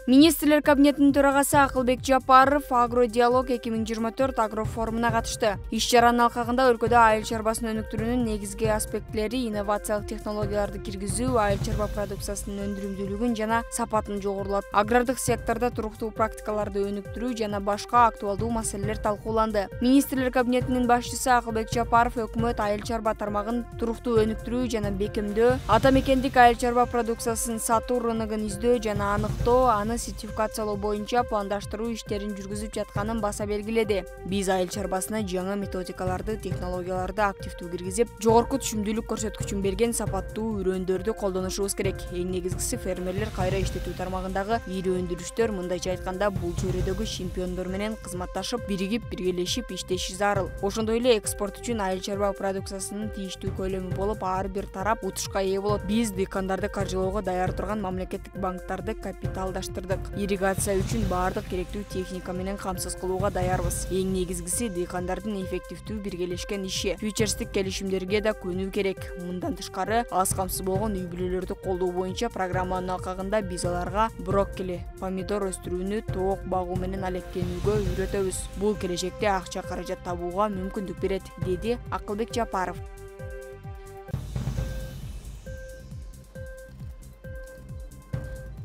Министрлер кабинетинин төрагасы Акылбек Жапаров Агродиалог 2024 агрофорумуна катышты. Иш-чаранын алкагында өлкөдө айыл чарбасын өнүктүрүүнүн негизги аспекттери инновациялык технологияларды киргизүү, айыл чарба продукциясынын өндүрүмдүүлүгүн жана сапатын жогорулат, агрардык сектордо туруктуу практикаларды өнүктүрүү жана башка актуалдуу маселелер талкууланды. Министрлер кабинетинин башчысы Акылбек Жапаров өкмөт айыл чарба тармагын туруктуу өнүктүрүү жана бекемдөө, ата мекендик айыл чарба продукциясын сатуу рыногун издөө жана аныктоо, аны сертификациялоо боюнча пландаштыруу иштерин жүргүзүп жатканын баса белгиледи. Биз айыл чарбасына жаңы методикаларды, технологияларды активдүү киргизип, жогорку түшүмдүүлүк көрсөткүчүн берген сапаттуу үрөндөрдү колдонушубуз керек. Эң негизгиси фермерлер кайра иштетүү тармагындагы ири өндүрүштөр, мындайча айтканда, бул чөйрөдөгү чемпиондор менен кызматташып, биригип, биргелешип иштеши зарыл. Ошондой эле экспорт үчүн айыл чарба продукциясынын тийиштүү көлөмү болуп, ар бир тарап утушка ээ болот. Биз дыйкандарды каржылоого даяр турган мамлекеттик банктарды капиталдаштырдык. Ирригация үчүн баардык керектүү техника менен камсыз кылууга даярбыз. Эң негизгиси дыйкандардын эффективдүү биргелешкен иши. Фьючерстик келишимдерге да көнүү керек. Мындан тышкары, аз камсыз болгон үй бүлөлөрдү колдоо боюнча программанын алкагында биз аларга брокколи, помидор өстүрүүнү, тоок багуу менен алектенүүгө үйрөтөбүз. Бул келечекте акча каражат табууга мүмкүндүк берет, деди Акылбек Жапаров.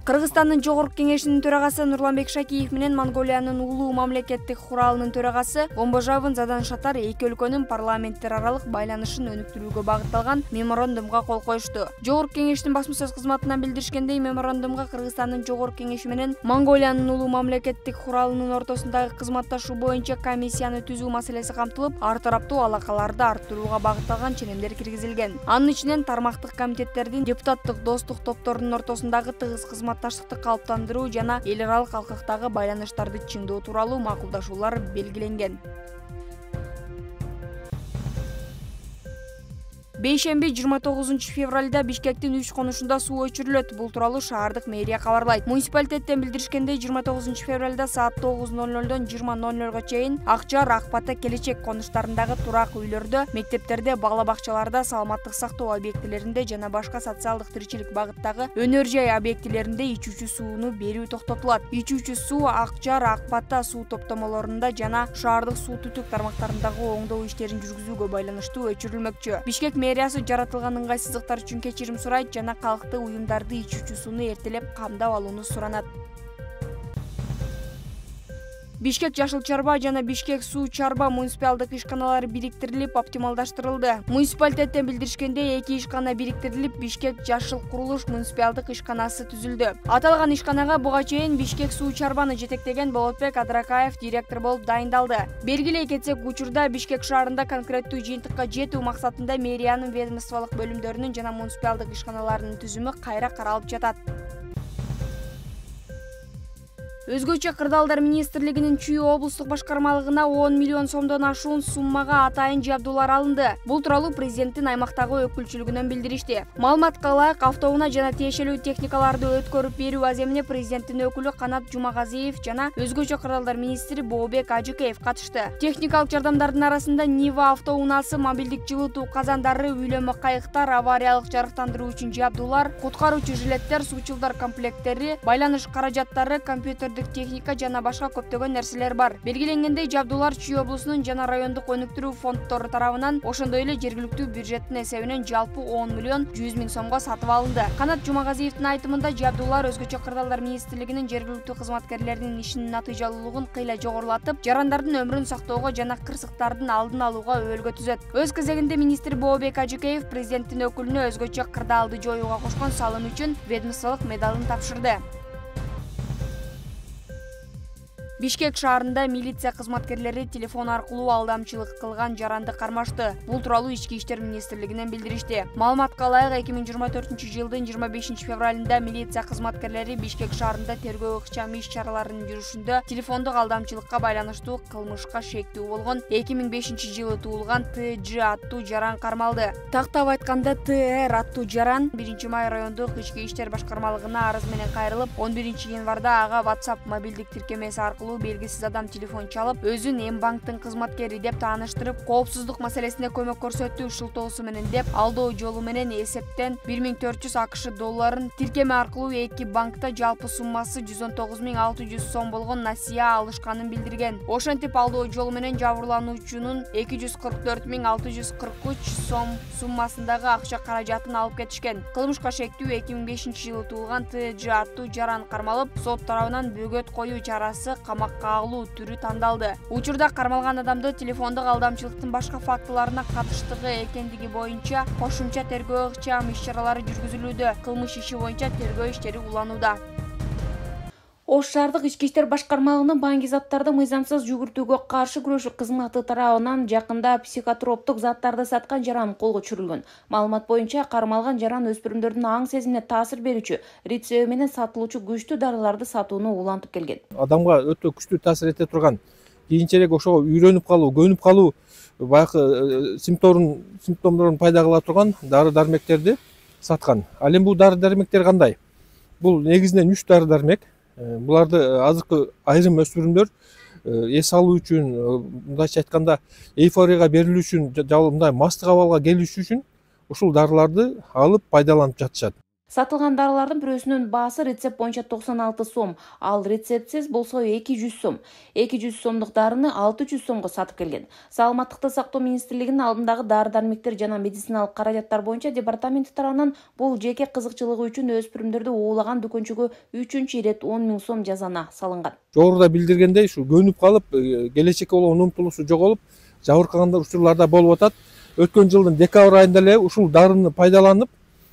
Кыргызстандын Жогорку кеңешинин төрагасы Нурланбек Шакиев менен Монголиянын улуу мамлекеттик куралынын төрагасы Гомбожавын Задан Шатар эки өлкөнүн парламенттер аралык байланышын өнүктүрүүгө багытталган меморандумга кол коюшту. Жогорку кеңештин басма сөз кызматынан билдиришкендей, меморандумга Кыргызстандын Жогорку кеңеши менен Монголиянын улуу мамлекеттик куралынын ортосундагы кызматташуу боюнча комиссияны түзүү маселеси камтылып, ар тараптуу алакаларды арттырууга багытталган ченемдер киргизилген. Анын ичинен тармактык комитеттердин, депутаттык достук топторунун ортосундагы тыгыз кызматташтыкты калыптандыруу жана эл аралык алкактагы байланыштарды чыңдоо тууралуу макулдашуулар белгиленген. Бейшемби 29 февралда Бишкектин 3 конушунда суу өчүрүлөт. Бул тууралуу шаардык мэрия кабарлайт. Муниципалитеттен билдиришкендей, 29 февралда саат 9:00дон 20:00га чейин Акжар, Акбата, Келечек конуштарындагы турак үйлөрдө, мектептерде, бала бакчаларда, саламаттык сактоо объектилеринде жана башка социалдык тиричилик багыттагы өнөр жай объектилеринде ичүүчү сууну берүү токтотулат. Ичүүчү суу Акжар, Акбата суу топтомолорунда жана шаардык суу түтүк тармактарындагы оңдоо иштерин жүргүзүүгө байланыштуу өчүрүлмөкчү. Бишкек мэриясы жаратылган ыңгайсыздыктар үчүн кечирим сурайт жана калкты уюмдарды ичүүчү сууну эртелеп камдап алууну суранат. Бишкек Жашыл Чарба жана Бишкек Суу Чарба муниципалдык ишканалары бириктирилип, оптималдаштырылды. Муниципалитеттен билдиришкендей, эки ишкана бириктирилип, Бишкек Жашыл Курулуш муниципалдык ишканасы түзүлдү. Аталган ишканага буга чейин Бишкек Суу Чарбаны жетектеген Болотбек Адракаев директор болуп дайындалды. Белгилей кетсек, учурда Бишкек шаарында конкреттүү жыйынтыкка жетүү максатында мэриянын ведомстволук бөлүмдөрүнүн жана муниципалдык ишканаларынын түзүмү кайра каралып жатат. Өзгөчө Кырдаалдар министрлигинин Чүй облустук башкармалыгына 10 миллион сомдон ашуун суммага атайын жабдуулар алынды. Бул тууралуу президенттин аймактагы өкүлчүлүгүнөн билдиришти. Маалыматка ылайык, автоунаа жана тиешелүү техникаларды өткөрүп берүү аземине президенттин өкүлү Канат Жумагазиев жана өзгөчө Кырдаалдар министри Бообек Ажыкеев катышты. Техникалык жардамдардын арасында Нива автоунаасы, мобилдик жылытуу казандары, үйлөнмө кайыктар, авариялык жарыктандыруу үчүн жабдуулар, куткаруучу жилеттер, суучулдар комплекттери, байланыш каражаттары, компьютер техника жана башка көптөгөн нерселер бар. Белгиленгендей, жабдуулар Чүй облусунун жана райондук өнүктүрүү фонддору тарабынан, ошондой эле жергиликтүү бюджеттин эсебинен жалпы 10 миллион 100 миң сомго сатып алынды. Канат Жумагазиевдин айтымында, жабдуулар өзгөчө Кырдаалдар министрлигинин жергиликтүү кызматкерлеринин ишинин натыйжалуулугун кыйла жогорулатып, жарандардын өмүрүн сактоого жана кырсыктардын алдын алууга өбөлгө түзөт. Өз кезегинде министр Бообек Ажыкеев президенттин өкүлүнө өзгөчө Кырдаалды жоюуга кошкон салым үчүн ведомстволук медалын тапшырды. Бишкек шаарында милиция кызматкерлери телефон аркылуу алдамчылык кылган жаранды кармашты. Бул тууралуу Ички иштер министрлигинен билдиришти. Маалыматка ылайык, 2024-жылдын 25 февралында милиция кызматкерлери Бишкек шаарында тергөө ыкчам иш чараларынын жүрүшүндө телефондук алдамчылыкка байланыштуу кылмышка шектүү болгон 2005-жылы туулган ТЖ аттуу жаран кармалды. Тактап айтканда, ТР аттуу жаран 1-май райондук Ички иштер башкармалыгына арыз менен кайрылып, 11 январда ага WhatsApp мобилдик тиркемеси аркылуу аркылуу белгисиз адам телефон чалып, өзүн М-банктын кызматкери деп тааныштырып, коопсуздук маселесине көмөк көрсөтүү шылтоосу менен деп алдоо жолу менен эсептен 1400 АКШ долларын тиркеме аркылуу эки банкта жалпы суммасы 119.600 сом болгон насыя алышканын билдирген. Ошентип алдоо жолу менен жабырлануучунун 244.643 сом суммасындагы акча каражатын алып кетишкен. Кылмышка шектүү 2005-жылы туулган ТЖ аттуу жаран кармалып, сот тарабынан бөгөт коюу чарасы камакка алуу түрү тандалды. Учурда кармалган адамды телефондук алдамчылыктын башка фактыларына катыштыгы экендиги боюнча кошумча тергөө ыкчам иш-чаралары жүргүзүлүүдө. Кылмыш иши боюнча тергөө иштери уланууда. Ош шаардык ички иштер башкармалыгынын баңги заттарды мыйзамсыз жүгүртүүгө каршы күрөшүү кызматы тарабынан жакында психотроптук заттарды саткан жаран колго түшүрүлгөн. Маалымат боюнча кармалган жаран өспүрүмдөрдүн аң сезимине таасир берүүчү рецеби менен сатылуучу күчтүү дарыларды сатууну улантып келген. Адамга өтө күчтүү таасир эте турган, кийинчерээк ошого үйрөнүп калуу, көнүп калуу баягы симптомдорун пайда кыла турган дары-дармектерди саткан. Ал эми бул дары-дармектер кандай? Бул негизинен 3 дары-дармек. Буларды азыркы айрым өспүрүмдөр эс алуу үчүн, мындайча айтканда, эйфорияга берилүү үчүн, же мындай мастык абалга келишүү үчүн ушул дарыларды алып пайдаланып жатышат. Сатылган дарылардын бирөөсүнүн баасы рецепт боюнча 96 сом, ал рецептсиз болсо 200 сом. 200 сомдук дарыны 600 сомго сатып келген. Саламаттыкты сактоо министрлигинин алдындагы дары-дармектер жана медициналык каражаттар боюнча департаменти тарабынан бул жеке кызыкчылыгы үчүн өспүрүмдөрдү уулаган дүкөнчүгө 3-чү ирет 10 000 сом жазана салынган. Жогоруда билдиргендей, ушу көнүп калып, келечекке болгон умтулуусу жоголуп, жабыркаган учурларда болуп атат. Өткөн жылдын декабрь айында эле ушул дарыны пайдаланып,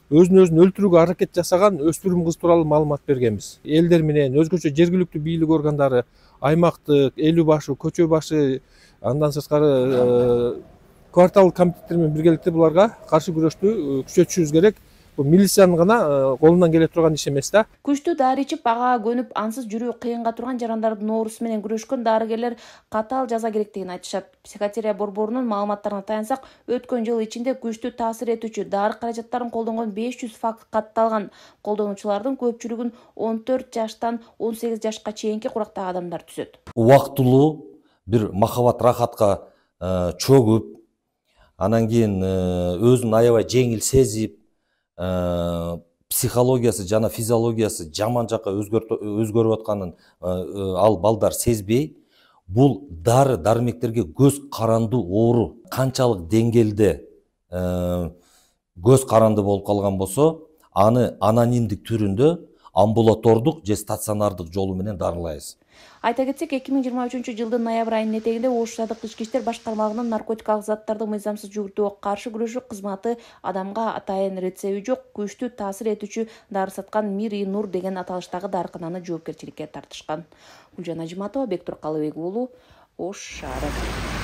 өзүн өлтүрүүгө аракет жасаган өспүрүм кыз тууралуу маалымат бергенбиз. Элдер менен өзгөчө жергиликтүү бийлик органдары, аймактык, элүү башы, көчө башы, андан сырткары кварталдык комитеттер менен биргеликте буларга каршы күрөштү күчөтүшүбүз керек. Бул милициянын гана колунан келе турган иш эмес да. Күчтүү дары ичип ага көнүп ансыз жүрүү кыйынга турган жарандардын оорусу менен күрөшкөн дарыгерлер катаал жаза керектигин айтышат. Психиатрия борборунун маалыматтарына таянсак, өткөн жыл ичинде күчтүү таасир этүүчү дары каражаттарын колдонгон 500 факт катталган. Колдонуучулардын көпчүлүгүн 14 жаштан 18 жашка чейинки курактагы адамдар түзөт. Убактылуу бир махабат рахатка чөгүп, анан кийин өзүн аябай жеңил сезип, психологиясы жана физиологиясы жаман жакка өзгөрүп атканын ал балдар сезбей, бул дары-дармектерге көз каранды оору канчалык деңгээлде көз каранды болуп калган болсо, аны анонимдик түрүндө амбулатордук же стационардык жолу менен дарылайбыз. Айта кетсек, 2023 жылдын ноябрь айынын этегинде Ош шаардык ички иштер башкармалыгынын наркотикалык заттарды мыйзамсыз жүгүртүүгө каршы күрөшүү кызматы адамга атайын рецеби жок, күчтүү таасир этүүчү дары саткан Мир-и-Нур деген аталыштагы дарыкананы жоопкерчиликке тартышкан. Гүлжан Ажиматова, Бектур Калыбек уулу, Ош шаары.